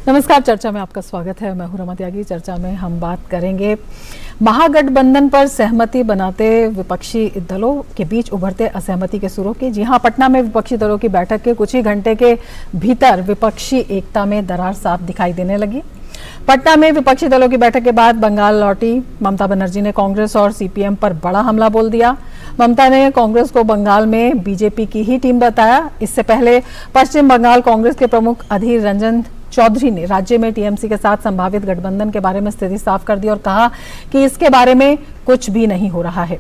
नमस्कार, चर्चा में आपका स्वागत है। मैं हूं रमा त्यागी। चर्चा में हम बात करेंगे महागठबंधन पर सहमति बनाते विपक्षी दलों के बीच उभरते असहमति के सुरों की। जी हां, पटना में विपक्षी दलों की बैठक के कुछ ही घंटे के भीतर विपक्षी एकता में दरार साफ दिखाई देने लगी। पटना में विपक्षी दलों की बैठक के बाद बंगाल लौटी ममता बनर्जी ने कांग्रेस और सीपीएम पर बड़ा हमला बोल दिया। ममता ने कांग्रेस को बंगाल में बीजेपी की ही टीम बताया। इससे पहले पश्चिम बंगाल कांग्रेस के प्रमुख अधीर रंजन चौधरी ने राज्य में टीएमसी के साथ संभावित गठबंधन के बारे में स्थिति साफ कर दी और कहा कि इसके बारे में कुछ भी नहीं हो रहा है।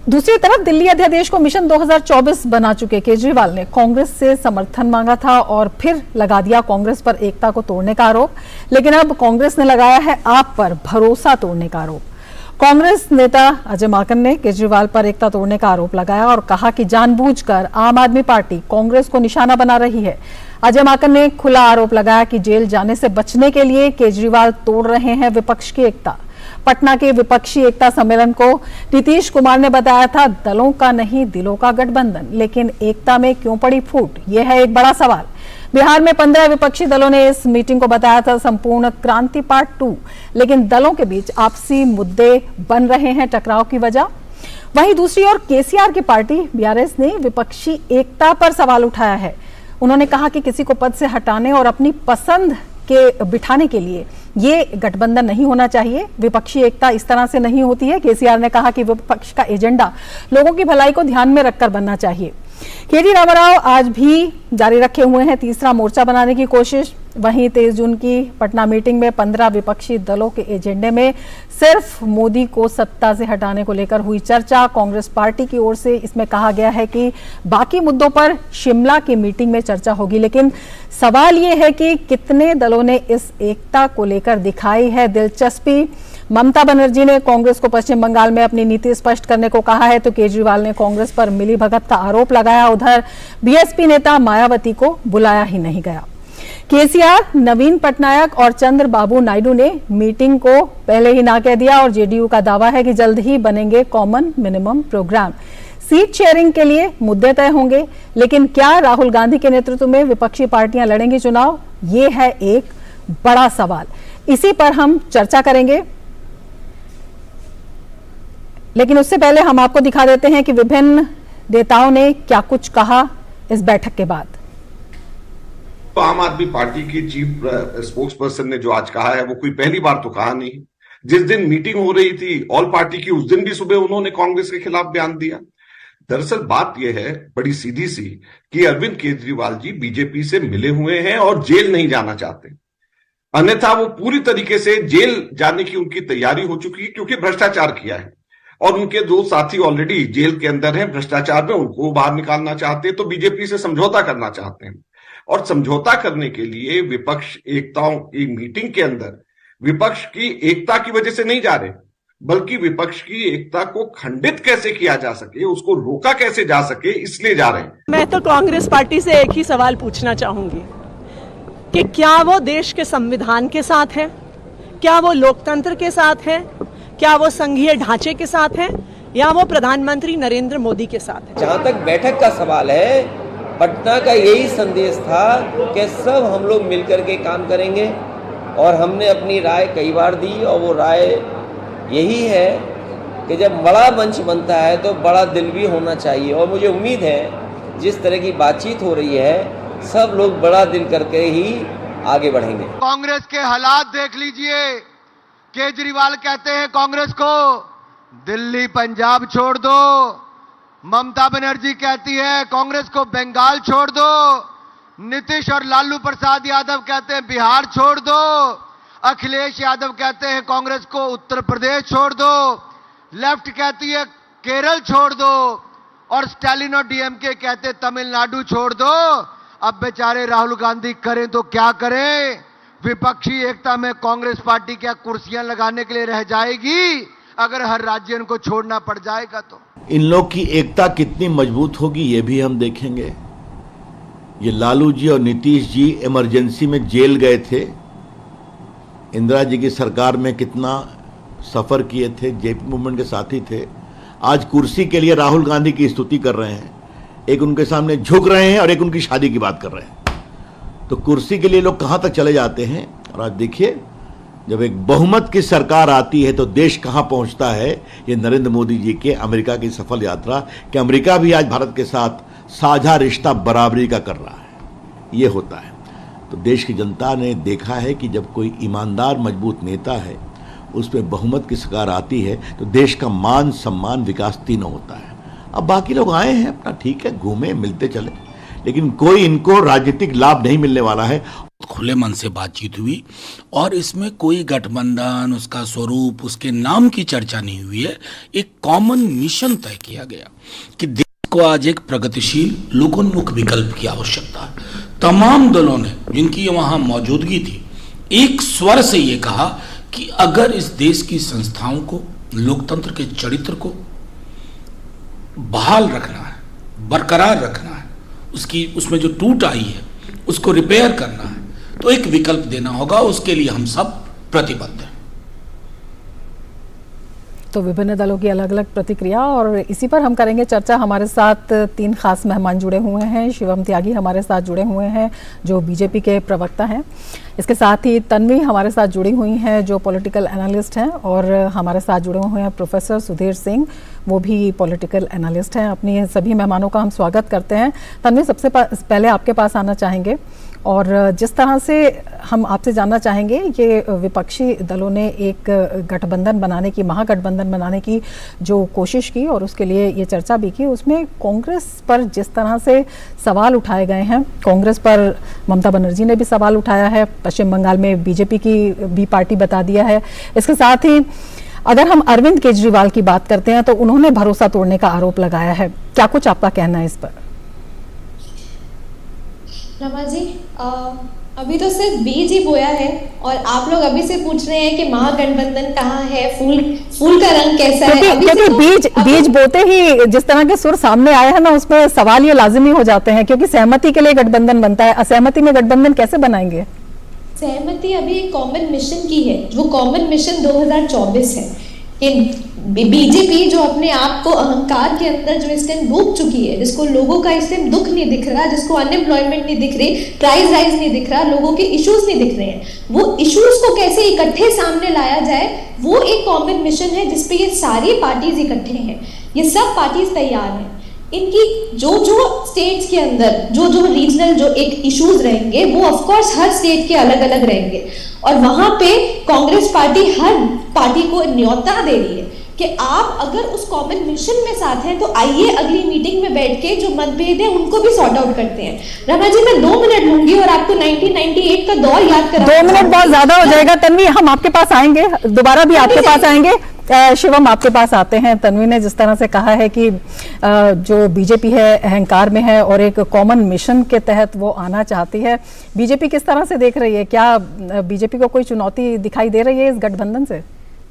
दूसरी तरफ दिल्ली अध्यादेश को मिशन 2024 बना चुके केजरीवाल ने कांग्रेस से समर्थन मांगा था और फिर लगा दिया कांग्रेस पर एकता को तोड़ने का आरोप। लेकिन अब कांग्रेस ने लगाया है आप पर भरोसा तोड़ने का आरोप। कांग्रेस नेता अजय माकन ने केजरीवाल पर एकता तोड़ने का आरोप लगाया और कहा कि जानबूझकर आम आदमी पार्टी कांग्रेस को निशाना बना रही है। अजय माकन ने खुला आरोप लगाया कि जेल जाने से बचने के लिए केजरीवाल तोड़ रहे हैं विपक्ष की एकता। पटना के विपक्षी एकता सम्मेलन को नीतीश कुमार ने बताया था दलों का नहीं दिलों का गठबंधन, लेकिन एकता में क्यों पड़ी फूट, यह है एक बड़ा सवाल। बिहार में 15 विपक्षी दलों ने इस मीटिंग को बताया था संपूर्ण क्रांति पार्ट 2, लेकिन दलों के बीच आपसी मुद्दे बन रहे हैं टकराव की वजह। वहीं दूसरी ओर केसीआर की पार्टी बीआरएस ने विपक्षी एकता पर सवाल उठाया है। उन्होंने कहा कि किसी को पद से हटाने और अपनी पसंद के बिठाने के लिए ये गठबंधन नहीं होना चाहिए। विपक्षी एकता इस तरह से नहीं होती है। केसीआर ने कहा कि विपक्ष का एजेंडा लोगों की भलाई को ध्यान में रखकर बनना चाहिए। केटी रामाराव आज भी जारी रखे हुए हैं तीसरा मोर्चा बनाने की कोशिश। वहीं 23 जून की पटना मीटिंग में 15 विपक्षी दलों के एजेंडे में सिर्फ मोदी को सत्ता से हटाने को लेकर हुई चर्चा। कांग्रेस पार्टी की ओर से इसमें कहा गया है कि बाकी मुद्दों पर शिमला की मीटिंग में चर्चा होगी। लेकिन सवाल ये है कि कितने दलों ने इस एकता को लेकर दिखाई है दिलचस्पी। ममता बनर्जी ने कांग्रेस को पश्चिम बंगाल में अपनी नीति स्पष्ट करने को कहा है, तो केजरीवाल ने कांग्रेस पर मिलीभगत का आरोप लगाया। उधर बीएसपी नेता मायावती को बुलाया ही नहीं गया। केसीआर, नवीन पटनायक और चंद्रबाबू नायडू ने मीटिंग को पहले ही ना कह दिया और जेडीयू का दावा है कि जल्द ही बनेंगे common minimum programme. Seat sharing के लिए मुद्दे तय होंगे, लेकिन क्या राहुल गांधी के नेतृत्व में विपक्षी पार्टियां लड़ेंगी चुनाव, ये है एक बड़ा सवाल। इसी पर हम चर्चा करेंगे, लेकिन उससे पहले हम आपको दिखा देते हैं कि विभिन्न नेताओं ने क्या कुछ कहा इस बैठक के बाद। तो आम आदमी पार्टी की चीफ स्पोक्स पर्सन ने जो आज कहा है वो कोई पहली बार तो कहा नहीं। जिस दिन मीटिंग हो रही थी ऑल पार्टी की, उस दिन भी सुबह उन्होंने कांग्रेस के खिलाफ बयान दिया। दरअसल बात यह है बड़ी सीधी सी कि अरविंद केजरीवाल जी बीजेपी से मिले हुए हैं और जेल नहीं जाना चाहते, अन्यथा वो पूरी तरीके से जेल जाने की उनकी तैयारी हो चुकी है क्योंकि भ्रष्टाचार किया है और उनके दो साथी ऑलरेडी जेल के अंदर हैं भ्रष्टाचार में, उनको बाहर निकालना चाहते हैं, तो बीजेपी से समझौता करना चाहते हैं। और समझौता करने के लिए विपक्ष एकताओं की मीटिंग के अंदर विपक्ष की एकता की वजह से नहीं जा रहे, बल्कि विपक्ष की एकता को खंडित कैसे किया जा सके, उसको रोका कैसे जा सके, इसलिए जा रहे हैं। मैं तो कांग्रेस पार्टी से एक ही सवाल पूछना चाहूंगी कि क्या वो देश के संविधान के साथ है, क्या वो लोकतंत्र के साथ है, क्या वो संघीय ढांचे के साथ है, या वो प्रधानमंत्री नरेंद्र मोदी के साथ है। जहां तक बैठक का सवाल है, पटना का यही संदेश था कि सब हम लोग मिलकर के काम करेंगे और हमने अपनी राय कई बार दी और वो राय यही है कि जब बड़ा मंच बनता है तो बड़ा दिल भी होना चाहिए। और मुझे उम्मीद है जिस तरह की बातचीत हो रही है सब लोग बड़ा दिल करके ही आगे बढ़ेंगे। कांग्रेस के हालात देख लीजिए। केजरीवाल कहते हैं कांग्रेस को दिल्ली पंजाब छोड़ दो, ममता बनर्जी कहती है कांग्रेस को बंगाल छोड़ दो, नीतीश और लालू प्रसाद यादव कहते हैं बिहार छोड़ दो, अखिलेश यादव कहते हैं कांग्रेस को उत्तर प्रदेश छोड़ दो, लेफ्ट कहती है केरल छोड़ दो और स्टालिन और डीएमके कहते हैं तमिलनाडु छोड़ दो। अब बेचारे राहुल गांधी करें तो क्या करें? विपक्षी एकता में कांग्रेस पार्टी क्या कुर्सियां लगाने के लिए रह जाएगी अगर हर राज्य उनको छोड़ना पड़ जाएगा? तो इन लोग की एकता कितनी मजबूत होगी ये भी हम देखेंगे। ये लालू जी और नीतीश जी इमरजेंसी में जेल गए थे, इंदिरा जी की सरकार में कितना सफर किए थे, जेपी मूवमेंट के साथी थे। आज कुर्सी के लिए राहुल गांधी की स्तुति कर रहे हैं, एक उनके सामने झुक रहे हैं और एक उनकी शादी की बात कर रहे हैं। तो कुर्सी के लिए लोग कहां तक चले जाते हैं। और आज देखिए, जब एक बहुमत की सरकार आती है तो देश कहां पहुंचता है। ये नरेंद्र मोदी जी के अमेरिका की सफल यात्रा, कि अमेरिका भी आज भारत के साथ साझा रिश्ता बराबरी का कर रहा है, ये होता है। तो देश की जनता ने देखा है कि जब कोई ईमानदार मजबूत नेता है, उसमें बहुमत की सरकार आती है, तो देश का मान सम्मान विकास तीनों होता है। अब बाकी लोग आए हैं अपना, ठीक है, घूमे मिलते चले, लेकिन कोई इनको राजनीतिक लाभ नहीं मिलने वाला है। खुले मन से बातचीत हुई और इसमें कोई गठबंधन, उसका स्वरूप, उसके नाम की चर्चा नहीं हुई है। एक कॉमन मिशन तय किया गया कि देश को आज एक प्रगतिशील लोकोन्मुख विकल्प की आवश्यकता है। तमाम दलों ने, जिनकी वहां मौजूदगी थी, एक स्वर से ये कहा कि अगर इस देश की संस्थाओं को, लोकतंत्र के चरित्र को बहाल रखना है, बरकरार रखना है, उसमें जो टूट आई है उसको रिपेयर करना है, तो एक विकल्प देना होगा। उसके लिए हम सब प्रतिबद्ध हैं। तो विभिन्न दलों की अलग अलग प्रतिक्रिया, और इसी पर हम करेंगे चर्चा। हमारे साथ 3 खास मेहमान जुड़े हुए हैं। शिवम त्यागी हमारे साथ जुड़े हुए हैं, जो बीजेपी के प्रवक्ता हैं। इसके साथ ही तन्वी हमारे साथ जुड़ी हुई हैं, जो पॉलिटिकल एनालिस्ट हैं, और हमारे साथ जुड़े हुए हैं प्रोफेसर सुधीर सिंह, वो भी पॉलिटिकल एनालिस्ट हैं। अपनी सभी मेहमानों का हम स्वागत करते हैं। तन्वी, सबसे पहले आपके पास आना चाहेंगे, और जिस तरह से हम आपसे जानना चाहेंगे, ये विपक्षी दलों ने एक गठबंधन बनाने की, महागठबंधन बनाने की जो कोशिश की और उसके लिए ये चर्चा भी की, उसमें कांग्रेस पर जिस तरह से सवाल उठाए गए हैं, कांग्रेस पर ममता बनर्जी ने भी सवाल उठाया है, पश्चिम बंगाल में बीजेपी की भी पार्टी बता दिया है। इसके साथ ही अगर हम अरविंद केजरीवाल की बात करते हैं तो उन्होंने भरोसा तोड़ने का आरोप लगाया है। क्या कुछ आपका कहना है इस पर? रमा जी, अभी तो सिर्फ बीज ही बोया है और आप लोग अभी से पूछ रहे हैं कि महागठबंधन कहाँ है, फूल का रंग कैसा है। क्योंकि बीज बोते ही जिस तरह के सुर सामने आए हैं ना, उसमें सवाल ये लाजिमी हो जाते हैं, क्योंकि सहमति के लिए गठबंधन बनता है, असहमति में गठबंधन कैसे बनाएंगे? सहमति अभी एक कॉमन मिशन की है, वो कॉमन मिशन 2024 है कि बीजेपी जो अपने आप को अहंकार के अंदर जो इस टाइम डूब चुकी है, जिसको लोगों का इस टाइम दुख नहीं दिख रहा, जिसको अनएम्प्लॉयमेंट नहीं दिख रही, प्राइस राइज नहीं दिख रहा, लोगों के इश्यूज नहीं दिख रहे हैं, वो इश्यूज को कैसे इकट्ठे सामने लाया जाए, वो एक कॉमन मिशन है जिसपे ये सारी पार्टीज इकट्ठे हैं। ये सब पार्टीज तैयार हैं। इनकी जो स्टेट्स के अंदर जो रीजनल जो एक इश्यूज रहेंगे, वो ऑफ कोर्स हर स्टेट के अलग अलग रहेंगे, और वहां पे कांग्रेस पार्टी हर पार्टी को न्योता दे रही है कि आप अगर उस कॉमन मिशन में साथ हैं तो आइए अगली मीटिंग में बैठ के जो मतभेद है उनको भी सॉर्ट आउट करते हैं। रमा जी, मैं 2 मिनट लूंगी और आपको 1998 का दौर याद करा। 2 मिनट बहुत ज्यादा हो जाएगा। तन्वी, हम आपके पास आएंगे, दोबारा भी आपके पास आएंगे। शिवम, आपके पास आते हैं। तन्वी ने जिस तरह से कहा है कि जो बीजेपी है अहंकार में है और एक कॉमन मिशन के तहत वो आना चाहती है, बीजेपी किस तरह से देख रही है? क्या बीजेपी को कोई चुनौती दिखाई दे रही है इस गठबंधन से?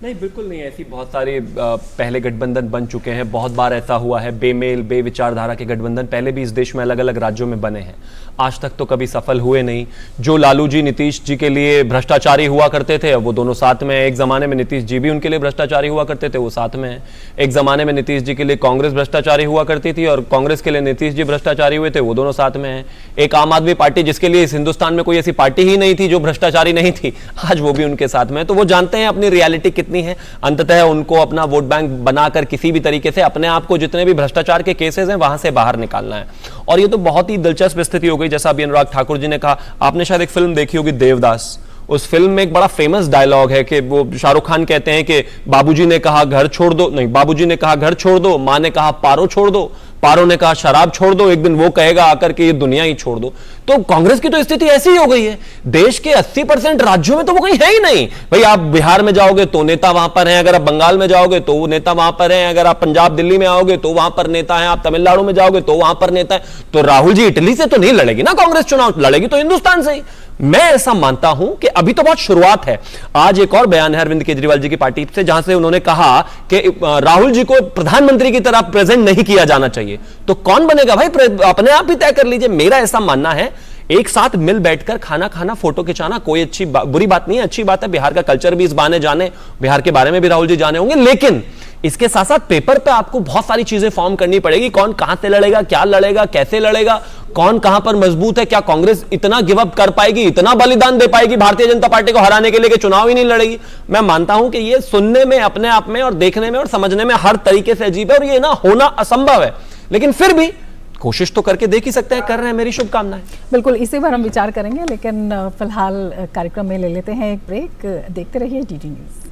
नहीं, बिल्कुल नहीं। ऐसी बहुत सारे पहले गठबंधन बन चुके हैं, बहुत बार ऐसा हुआ है। बेमेल, बेविचारधारा के गठबंधन पहले भी इस देश में अलग अलग राज्यों में बने हैं, आज तक तो कभी सफल हुए नहीं। जो लालू जी, नीतीश जी के लिए भ्रष्टाचारी हुआ करते थे, अब वो दोनों साथ में हैं। एक जमाने में नीतीश जी भी उनके लिए भ्रष्टाचारी हुआ करते थे, वो साथ में हैं। एक जमाने में नीतीश जी के लिए कांग्रेस भ्रष्टाचारी हुआ करती थी और कांग्रेस के लिए नीतीश जी भ्रष्टाचारी हुए थे, वो दोनों साथ में हैं। एक आम आदमी पार्टी, जिसके लिए इस हिंदुस्तान में कोई ऐसी पार्टी ही नहीं थी जो भ्रष्टाचारी नहीं थी, आज वो भी उनके साथ में है। तो वो जानते हैं अपनी रियलिटी कितनी है। अंततः उनको अपना वोट बैंक बनाकर किसी भी तरीके से अपने आप को जितने भी भ्रष्टाचार के केसेस हैं वहां से बाहर निकालना है। और ये तो बहुत ही दिलचस्प स्थिति हो गई, जैसा अभी अनुराग ठाकुर जी ने कहा। आपने शायद एक फिल्म देखी होगी, देवदास। उस फिल्म में एक बड़ा फेमस डायलॉग है कि वो शाहरुख खान कहते हैं कि बाबूजी ने कहा घर छोड़ दो, नहीं, बाबूजी ने कहा घर छोड़ दो, मां ने कहा पारो छोड़ दो, पारो ने कहा शराब छोड़ दो, एक दिन वो कहेगा आकर के ये दुनिया ही छोड़ दो। तो कांग्रेस की तो स्थिति ऐसी ही हो गई है। देश के 80% राज्यों में तो वो कहीं है ही नहीं। भाई, आप बिहार में जाओगे तो नेता वहां पर हैं, अगर आप बंगाल में जाओगे तो वो नेता वहां पर हैं, अगर आप पंजाब दिल्ली में आओगे तो वहां पर नेता है, आप तमिलनाडु में जाओगे तो वहां पर नेता है। तो राहुल जी इटली से तो नहीं लड़ेगी ना कांग्रेस चुनाव, लड़ेगी तो हिंदुस्तान से ही। मैं ऐसा मानता हूं कि अभी तो बहुत शुरुआत है। आज एक और बयान है अरविंद केजरीवाल जी की पार्टी से, जहां से उन्होंने कहा कि राहुल जी को प्रधानमंत्री की तरह प्रेजेंट नहीं किया जाना चाहिए। तो कौन बनेगा भाई, अपने आप ही तय कर लीजिए। मेरा ऐसा मानना है, एक साथ मिल बैठकर खाना खाना, फोटो खिंचाना कोई बुरी बात नहीं है, अच्छी बात है। बिहार का कल्चर भी इस बहाने जाने, बिहार के बारे में भी राहुल जी जाने होंगे। लेकिन इसके साथ साथ पेपर पे आपको बहुत सारी चीजें फॉर्म करनी पड़ेगी, कौन कहां से लड़ेगा, क्या लड़ेगा, कैसे लड़ेगा, कौन कहां पर मजबूत है, क्या कांग्रेस इतना गिव अप कर पाएगी, इतना बलिदान दे पाएगी भारतीय जनता पार्टी को हराने के लिए कि चुनाव ही नहीं लड़ेगी। मैं मानता हूं कि ये सुनने में, अपने आप में और देखने में और समझने में हर तरीके से अजीब है और ये ना होना असंभव है, लेकिन फिर भी कोशिश तो करके देख ही सकते हैं, कर रहे हैं, मेरी शुभकामनाएं। बिल्कुल, इसी पर हम विचार करेंगे, लेकिन फिलहाल कार्यक्रम में ले लेते हैं एक ब्रेक। देखते रहिए डीडी न्यूज।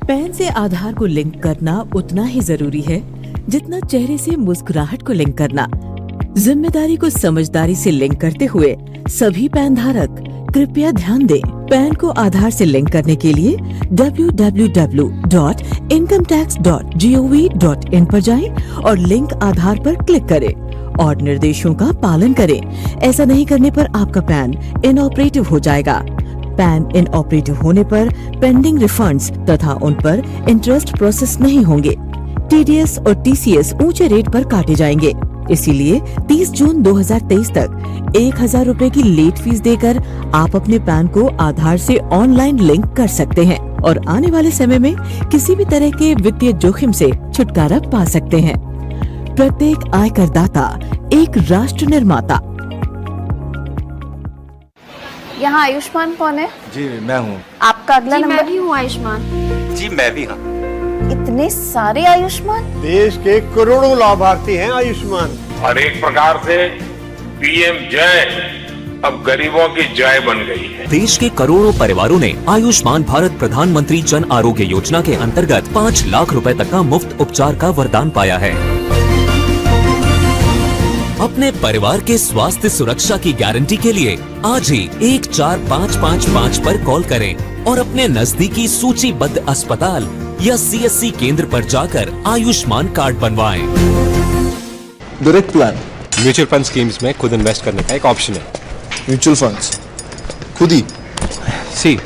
पैन से आधार को लिंक करना उतना ही जरूरी है जितना चेहरे से मुस्कुराहट को लिंक करना। जिम्मेदारी को समझदारी से लिंक करते हुए सभी पैन धारक कृपया ध्यान दें। पैन को आधार से लिंक करने के लिए www.incometax.gov.in पर जाएं और लिंक आधार पर क्लिक करें और निर्देशों का पालन करें। ऐसा नहीं करने पर आपका पैन इनऑपरेटिव हो जाएगा। पैन इनऑपरेटिव होने पर पेंडिंग रिफंड्स तथा उन पर इंटरेस्ट प्रोसेस नहीं होंगे। टीडीएस और टीसीएस ऊंचे रेट पर काटे जाएंगे। इसीलिए 30 जून 2023 तक 1000 रुपए की लेट फीस देकर आप अपने पैन को आधार से ऑनलाइन लिंक कर सकते हैं और आने वाले समय में किसी भी तरह के वित्तीय जोखिम से छुटकारा पा सकते हैं। प्रत्येक आयकर दाता एक राष्ट्र निर्माता। यहाँ आयुष्मान कौन है? जी मैं हूँ। आपका अगला नंबर? मैं भी हूँ आयुष्मान। जी मैं भी हाँ। इतने सारे आयुष्मान? देश के करोड़ों लाभार्थी हैं आयुष्मान। और एक प्रकार से पीएम जय अब गरीबों की जय बन गई है। देश के करोड़ों परिवारों ने आयुष्मान भारत प्रधानमंत्री जन आरोग्य योजना के अंतर्गत 5 लाख रुपए तक का मुफ्त उपचार का वरदान पाया है। अपने परिवार के स्वास्थ्य सुरक्षा की गारंटी के लिए आज ही 14555 पर कॉल करें और अपने नजदीकी सूचीबद्ध अस्पताल या सीएससी केंद्र पर जाकर आयुष्मान कार्ड बनवाएं। Direct plan mutual fund schemes में खुद इन्वेस्ट करने का एक ऑप्शन है। म्यूचुअल फंड्स खुद ही सी,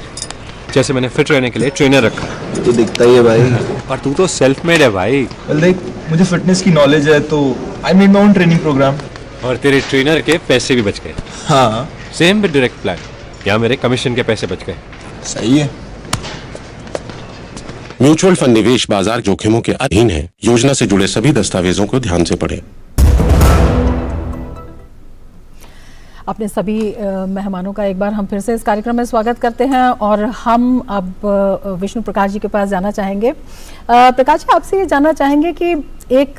जैसे मैंने फिट रहने के लिए ट्रेनर रखा है। तो दिखता ही है भाई। और तू तो सेल्फ मेड है भाई। देख, मुझे फिटनेस की नॉलेज है तो I made my own training programme. और तेरे ट्रेनर के पैसे भी बच गए। हाँ सेम विद डायरेक्ट प्लान, यहाँ मेरे कमीशन के पैसे बच गए। सही है। म्यूचुअल फंड निवेश बाजार जोखिमों के अधीन है। योजना से जुड़े सभी दस्तावेजों को ध्यान से पढ़ें। अपने सभी मेहमानों का एक बार हम फिर से इस कार्यक्रम में स्वागत करते हैं और हम अब विष्णु प्रकाश जी के पास जाना चाहेंगे। प्रकाश जी, आपसे ये जानना चाहेंगे कि एक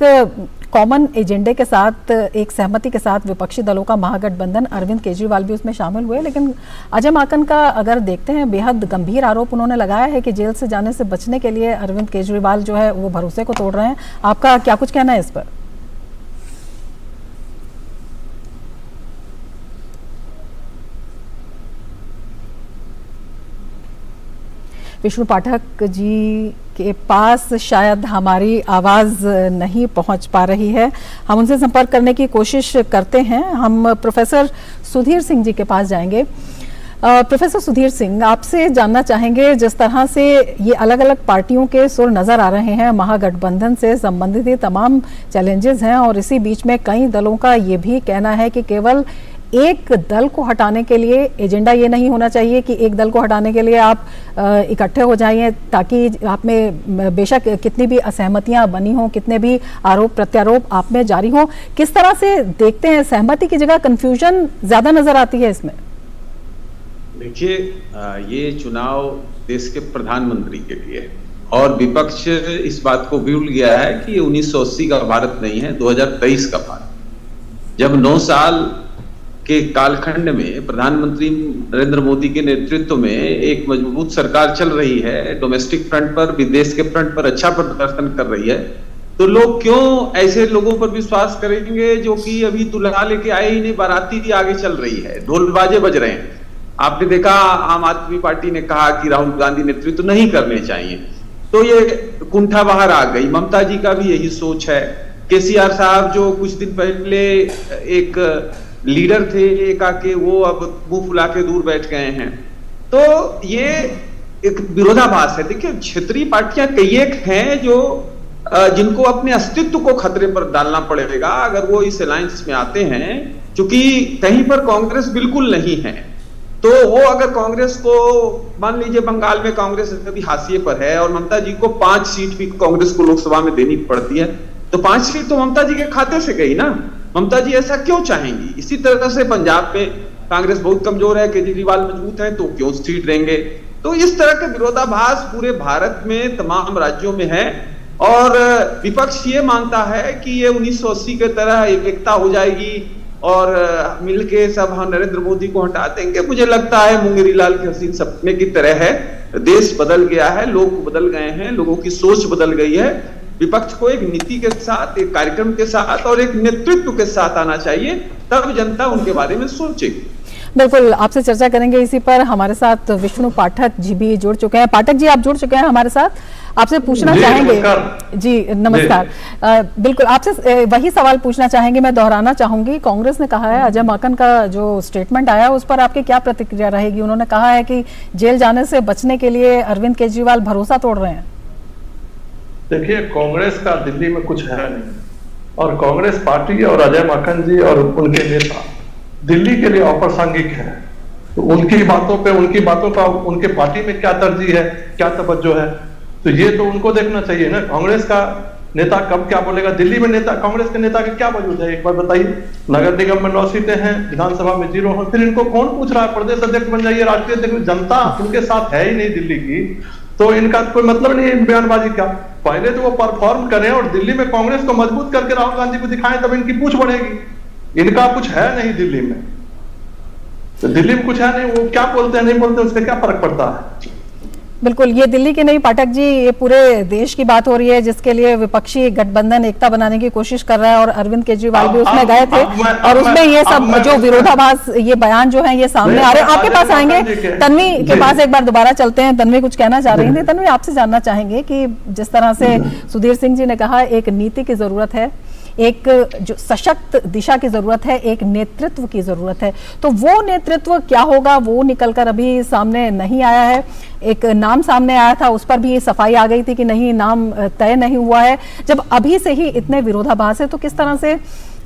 कॉमन एजेंडे के साथ, एक सहमति के साथ विपक्षी दलों का महागठबंधन, अरविंद केजरीवाल भी उसमें शामिल हुए, लेकिन अजय माकन का अगर देखते हैं, बेहद गंभीर आरोप उन्होंने लगाया है कि जेल से जाने से बचने के लिए अरविंद केजरीवाल जो है वो भरोसे को तोड़ रहे हैं। आपका क्या कुछ कहना है इस पर? विष्णु पाठक जी के पास शायद हमारी आवाज़ नहीं पहुंच पा रही है, हम उनसे संपर्क करने की कोशिश करते हैं। हम प्रोफेसर सुधीर सिंह जी के पास जाएंगे। प्रोफेसर सुधीर सिंह, आपसे जानना चाहेंगे, जिस तरह से ये अलग अलग पार्टियों के सुर नज़र आ रहे हैं, महागठबंधन से संबंधित ये तमाम चैलेंजेस हैं और इसी बीच में कई दलों का ये भी कहना है कि केवल एक दल को हटाने के लिए एजेंडा ये नहीं होना चाहिए कि एक दल को हटाने के लिए आप इकट्ठे हो जाइए, ताकि आप में बेशक कितनी भी असहमतियां बनी हों, कितने भी आरोप प्रत्यारोप आप में जारी हों, किस तरह से देखते हैं? सहमति की जगह कंफ्यूजन ज्यादा नजर आती है इसमें। देखिए, ये चुनाव देश के प्रधानमंत्री के लिए और विपक्ष इस बात को भूल गया है कि 1980 का भारत नहीं है, 2023 का भारत। जब 9 साल के कालखंड में प्रधानमंत्री नरेंद्र मोदी के नेतृत्व में एक मजबूत सरकार चल रही है, डोमेस्टिक फ्रंट पर, विदेश के फ्रंट पर अच्छा प्रदर्शन कर रही है, तो लोग क्यों ऐसे लोगों पर विश्वास करेंगे जो कि अभी दुल्हा लेके आए ही नहीं, बाराती भी आगे चल रही है, ढोल बाजे बज रहे हैं। आपने देखा आम आदमी पार्टी ने कहा कि राहुल गांधी नेतृत्व नहीं करने चाहिए, तो ये कुंठा बाहर आ गई। ममता जी का भी यही सोच है। केसीआर साहब जो कुछ दिन पहले एक लीडर थे एक आके, वो अब मुंह फुला के दूर बैठ गए हैं। तो ये एक विरोधाभास है। देखिए, क्षेत्रीय पार्टियां कई एक हैं जो जिनको अपने अस्तित्व को खतरे पर डालना पड़ेगा अगर वो इस अलायंस में आते हैं, क्योंकि कहीं पर कांग्रेस बिल्कुल नहीं है। तो वो अगर कांग्रेस को, मान लीजिए बंगाल में कांग्रेस अभी हाशिए पर है और ममता जी को 5 सीट भी कांग्रेस को लोकसभा में देनी पड़ती है, तो 5 सीट तो ममता जी के खाते से गई ना। ममता जी ऐसा क्यों चाहेंगी? इसी तरह से पंजाब में कांग्रेस बहुत कमजोर है, केजरीवाल मजबूत है, तो क्यों सीट देंगे? तो इस तरह के विरोधाभास पूरे भारत में तमाम राज्यों में है और विपक्ष ये मानता है कि ये 1980 के तरह एकता हो जाएगी और मिलके सब हम नरेंद्र मोदी को हटा देंगे। मुझे लगता है मुंगेरी लाल के हसीन सपने की तरह है। देश बदल गया है, लोग बदल गए हैं, लोगों की सोच बदल गई है। विपक्ष को एक नीति के साथ, एक कार्यक्रम के साथ और एक नेतृत्व के साथ आना चाहिए, तब जनता उनके बारे में सोचेगी। बिल्कुल, आपसे चर्चा करेंगे इसी पर। हमारे साथ विष्णु पाठक जी भी जुड़ चुके हैं। पाठक जी, आप जुड़ चुके हैं हमारे साथ, आपसे पूछना चाहेंगे। जी नमस्कार। बिल्कुल, आपसे वही सवाल पूछना चाहेंगे, मैं दोहराना चाहूंगी। कांग्रेस ने कहा है, अजय माकन का जो स्टेटमेंट आया उस पर आपकी क्या प्रतिक्रिया रहेगी? उन्होंने कहा है कि जेल जाने से बचने के लिए अरविंद केजरीवाल भरोसा तोड़ रहे हैं। देखिए, कांग्रेस का दिल्ली में कुछ है नहीं और कांग्रेस पार्टी और अजय माकन जी और उनके नेता दिल्ली के लिए अप्रासंगिक है। तो उनकी बातों का उनके पार्टी में क्या तरजीह है, क्या तवज्जो है, तो ये तो उनको देखना चाहिए ना। कांग्रेस का नेता कब क्या बोलेगा? दिल्ली में कांग्रेस के नेता का क्या वजूद है, एक बार बताइए। नगर निगम में 9 सीटें हैं, विधानसभा में 0 है, फिर इनको कौन पूछ रहा है? प्रदेश अध्यक्ष बन जाइए, राष्ट्रीय अध्यक्ष। जनता उनके साथ है ही नहीं दिल्ली की, तो इनका कोई मतलब नहीं है बयानबाजी का। पहले तो वो परफॉर्म करें और दिल्ली में कांग्रेस को मजबूत करके राहुल गांधी को दिखाएं, तब इनकी पूछ बढ़ेगी। इनका कुछ है नहीं दिल्ली में, तो दिल्ली में कुछ है नहीं, वो क्या बोलते हैं नहीं बोलते उससे क्या फर्क पड़ता है? बिल्कुल, ये दिल्ली की नहीं पाठक जी, ये पूरे देश की बात हो रही है जिसके लिए विपक्षी गठबंधन एकता बनाने की कोशिश कर रहा है और अरविंद केजरीवाल भी उसमें गए थे और उसमें ये सब जो विरोधाभास, ये बयान जो है ये सामने आ रहे हैं। आपके पास आएंगे, तन्वी के पास एक बार दोबारा चलते हैं। तन्वी कुछ कहना चाह रही थी। तन्वी, आपसे जानना चाहेंगे कि जिस तरह से सुधीर सिंह जी ने कहा, एक नीति की जरूरत है, एक जो सशक्त दिशा की जरूरत है, एक नेतृत्व की जरूरत है, तो वो नेतृत्व क्या होगा वो निकलकर अभी सामने नहीं आया है। एक नाम सामने आया था, उस पर भी सफाई आ गई थी कि नहीं, नाम तय नहीं हुआ है। जब अभी से ही इतने विरोधाभास है, तो किस तरह से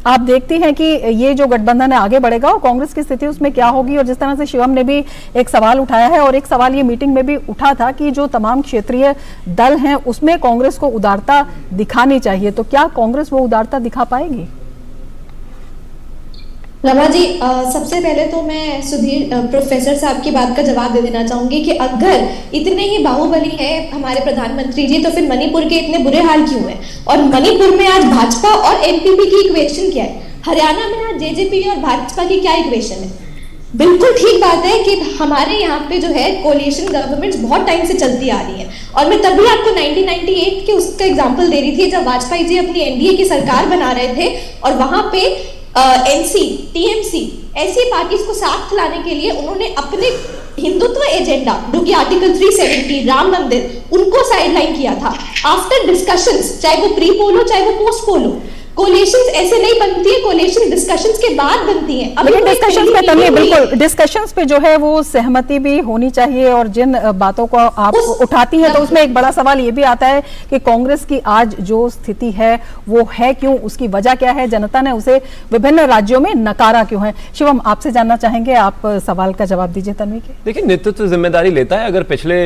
आप देखती हैं कि ये जो गठबंधन है आगे बढ़ेगा और कांग्रेस की स्थिति उसमें क्या होगी? और जिस तरह से शिवम ने भी एक सवाल उठाया है और एक सवाल ये मीटिंग में भी उठा था कि जो तमाम क्षेत्रीय दल हैं उसमें कांग्रेस को उदारता दिखानी चाहिए, तो क्या कांग्रेस वो उदारता दिखा पाएगी? रमा जी, सबसे पहले तो मैं सुधीर प्रोफेसर साहब की बात का जवाब दे देना चाहूंगी कि अगर इतने ही बाहुबली है हमारे प्रधानमंत्री जी, तो फिर मणिपुर के इतने बुरे हाल क्यों हैं? और मणिपुर में आज भाजपा और एनपीपी की इक्वेशन क्या है? हरियाणा में आज जेजेपी और भाजपा की क्या इक्वेशन है? बिल्कुल ठीक बात है कि हमारे यहाँ पे जो है कोलिशन गवर्नमेंट्स बहुत टाइम से चलती आ रही है और मैं तभी आपको 1998 के उसका एग्जाम्पल दे रही थी जब वाजपेयी जी अपनी एनडीए की सरकार बना रहे थे और वहां पे एनसी, टीएमसी ऐसी पार्टीज को साथ लाने के लिए उन्होंने अपने हिंदुत्व एजेंडा जो कि आर्टिकल 370 राम मंदिर, उनको साइडलाइन किया था। आफ्टर डिस्कशंस, चाहे वो प्री पोल हो चाहे वो पोस्ट पोल हो, कोलिशंस ऐसे नहीं बनती है, कोलिशन डिस्कशंस के बाद बनती है। लेकिन डिस्कशंस पे तभी बिल्कुल डिस्कशंस पे जो है वो सहमति भी होनी चाहिए और जिन बातों को आप उठाती हैं तो उसमें एक बड़ा सवाल ये भी आता है कि कांग्रेस की आज जो स्थिति है वो है क्यों, उसकी वजह क्या है, जनता ने उसे विभिन्न राज्यों में नकारा क्यों है? शिवम, आपसे जानना चाहेंगे, आप सवाल का जवाब दीजिए तन्वी के। देखिए, नेतृत्व जिम्मेदारी लेता है। अगर पिछले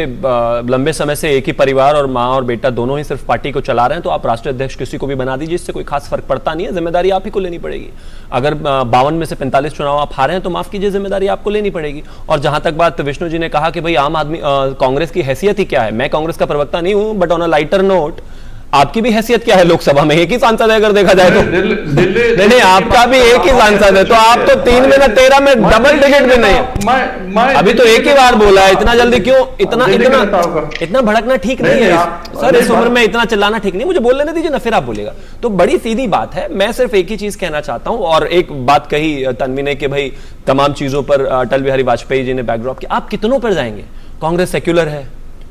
लंबे समय से एक ही परिवार और माँ और बेटा दोनों ही सिर्फ पार्टी को चला रहे हैं तो आप राष्ट्रीय अध्यक्ष किसी को भी बना दीजिए, इससे कोई खास फर्क पड़ता नहीं है। जिम्मेदारी आप ही को लेनी पड़ेगी। अगर 52 में से 45 चुनाव आप हारे हैं तो माफ कीजिए, जिम्मेदारी आपको लेनी पड़ेगी। और जहां तक बात विष्णु जी ने कहा कि भाई आम आदमी कांग्रेस की हैसियत ही क्या है, मैं कांग्रेस का प्रवक्ता नहीं हूं, but on a lighter note आपकी भी हैसियत क्या है? लोकसभा में एक ही सांसद है अगर देखा जाए तो। नहीं, आपका भी एक ही सांसद है, तो आप तो 3 में ना 13 में डबल डिजिट भी नहीं है। अभी तो एक ही बार बोला है, इतना जल्दी क्यों? इतना भड़कना ठीक नहीं है सर, इस उम्र में इतना चिल्लाना ठीक नहीं। मुझे बोल लेने दीजिए ना, फिर आप बोलेगा। तो बड़ी सीधी बात है। मैं सिर्फ एक ही चीज कहना चाहता हूं और एक बात कही तन्वी ने कि भाई तमाम चीजों पर अटल बिहारी वाजपेयी जी ने बैकड्रॉप किया। आप कितनों पर जाएंगे? कांग्रेस सेक्युलर है,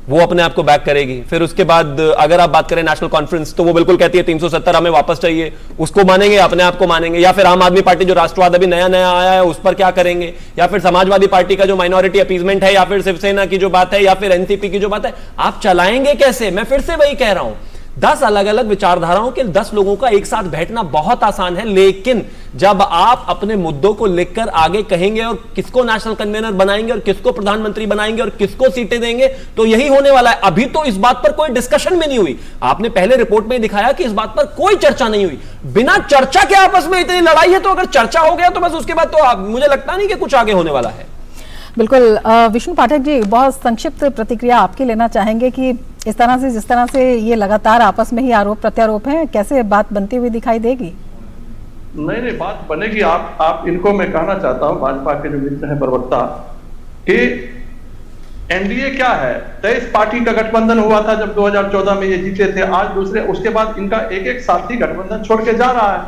वो अपने आप को बैक करेगी। फिर उसके बाद अगर आप बात करें नेशनल कॉन्फ्रेंस, तो वो बिल्कुल कहती है 370 हमें वापस चाहिए, उसको मानेंगे, अपने आप को मानेंगे। या फिर आम आदमी पार्टी जो राष्ट्रवाद अभी नया नया आया है उस पर क्या करेंगे? या फिर समाजवादी पार्टी का जो माइनॉरिटी अपीजमेंट है, या फिर शिवसेना की जो बात है, या फिर एनसीपी की जो बात है, आप चलाएंगे कैसे? मैं फिर से वही कह रहा हूं, 10 अलग अलग विचारधाराओं के 10 लोगों का एक साथ बैठना बहुत आसान है, लेकिन जब आप अपने मुद्दों को लेकर आगे कहेंगे और किसको नेशनल कन्वीनर बनाएंगे और किसको प्रधानमंत्री बनाएंगे और किसको सीटें देंगे, तो यही होने वाला है। अभी तो इस बात पर कोई डिस्कशन भी नहीं हुई। आपने पहले रिपोर्ट में दिखाया कि इस बात पर कोई चर्चा नहीं हुई। बिना चर्चा के आपस में इतनी लड़ाई है, तो अगर चर्चा हो गया तो बस उसके बाद तो मुझे लगता नहीं कि कुछ आगे होने वाला है। बिल्कुल। विष्णु पाठक जी, बहुत संक्षिप्त प्रतिक्रिया आपकी लेना चाहेंगे कि इस तरह से, जिस तरह से ये लगातार आपस में ही आरोप प्रत्यारोप है, कैसे बात बनती हुई दिखाई देगी? नहीं, बात बनेगी। आप इनको मैं कहना चाहता हूं, भाजपा के जो मित्र हैं प्रवक्ता, कि एनडीए क्या है? 23 पार्टी का गठबंधन हुआ था जब 2014 में ये जीते थे। आज दूसरे, उसके बाद इनका एक साथी गठबंधन छोड़ के जा रहा है।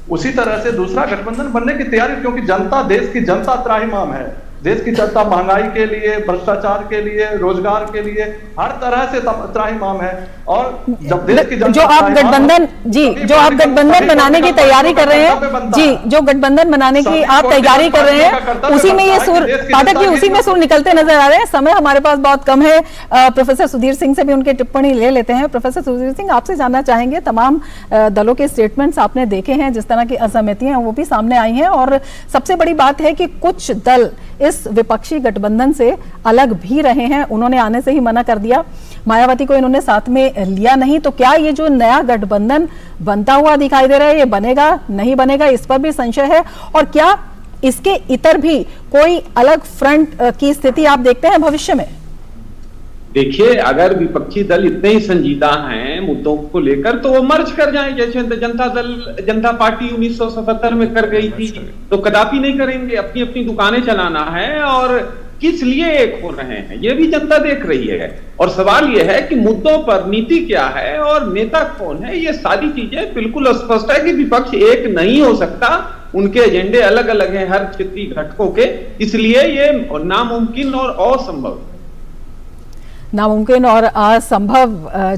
उसी तरह से दूसरा गठबंधन बनने की तैयारी, क्योंकि जनता, देश की जनता त्राहिमाम है। देश की जनता महंगाई के लिए, भ्रष्टाचार के लिए, रोजगार के लिए हर तरह से त्राहिमाम है। और जब देश की जनता जो आप गठबंधन बनाने की तैयारी कर रहे हैं जी, जो गठबंधन बनाने की आप तैयारी कर रहे हैं, उसी में ये सुर, पाठक जी, उसी में सुर निकलते नजर आ रहे हैं। समय हमारे पास बहुत कम है। प्रोफेसर सुधीर सिंह से भी उनकी टिप्पणी ले लेते हैं। प्रोफेसर सुधीर सिंह, आपसे जानना चाहेंगे, तमाम दलों के स्टेटमेंट्स आपने देखे हैं, जिस तरह की असहमतियां वो भी सामने आई हैं, और सबसे बड़ी बात है कि कुछ दल इस विपक्षी गठबंधन से अलग भी रहे हैं। उन्होंने आने से ही मना कर दिया, मायावती को इन्होंने साथ में लिया नहीं। तो क्या ये जो नया गठबंधन बनता हुआ दिखाई दे रहा है, ये बनेगा नहीं बनेगा, इस पर भी संशय है? और क्या इसके इतर भी कोई अलग फ्रंट की स्थिति आप देखते हैं भविष्य में? देखिए, अगर विपक्षी दल इतने ही संजीदा हैं मुद्दों को लेकर, तो वो मर्ज कर जाएं, जैसे जनता पार्टी 1977 में कर गई थी। तो कदापि नहीं करेंगे। अपनी अपनी दुकानें चलाना है, और किस लिए एक हो रहे हैं ये भी जनता देख रही है। और सवाल ये है कि मुद्दों पर नीति क्या है और नेता कौन है, ये सारी चीजें बिल्कुल स्पष्ट है कि विपक्ष एक नहीं हो सकता। उनके एजेंडे अलग अलग हैं हर क्षेत्रीय घटकों के, इसलिए ये नामुमकिन और असंभव नामुमकिन और असंभव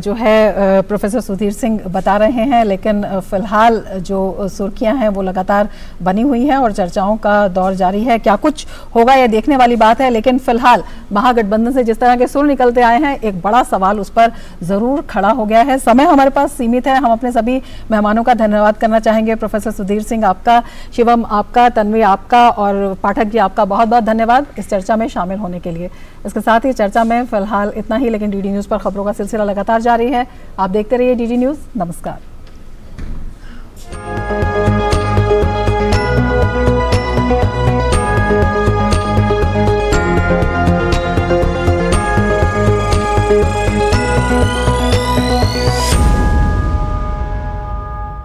जो है प्रोफेसर सुधीर सिंह बता रहे हैं। लेकिन फिलहाल जो सुर्खियां हैं वो लगातार बनी हुई हैं और चर्चाओं का दौर जारी है। क्या कुछ होगा ये देखने वाली बात है, लेकिन फिलहाल महागठबंधन से जिस तरह के सुर निकलते आए हैं, एक बड़ा सवाल उस पर जरूर खड़ा हो गया है। समय हमारे पास सीमित है। हम अपने सभी मेहमानों का धन्यवाद करना चाहेंगे। प्रोफेसर सुधीर सिंह आपका, शिवम आपका, तन्वी आपका और पाठक जी आपका बहुत बहुत धन्यवाद इस चर्चा में शामिल होने के लिए। इसके साथ ही चर्चा में फिलहाल इतना ही, लेकिन डीडी न्यूज़ पर खबरों का सिलसिला लगातार जारी है। आप देखते रहिए डीडी न्यूज़। नमस्कार।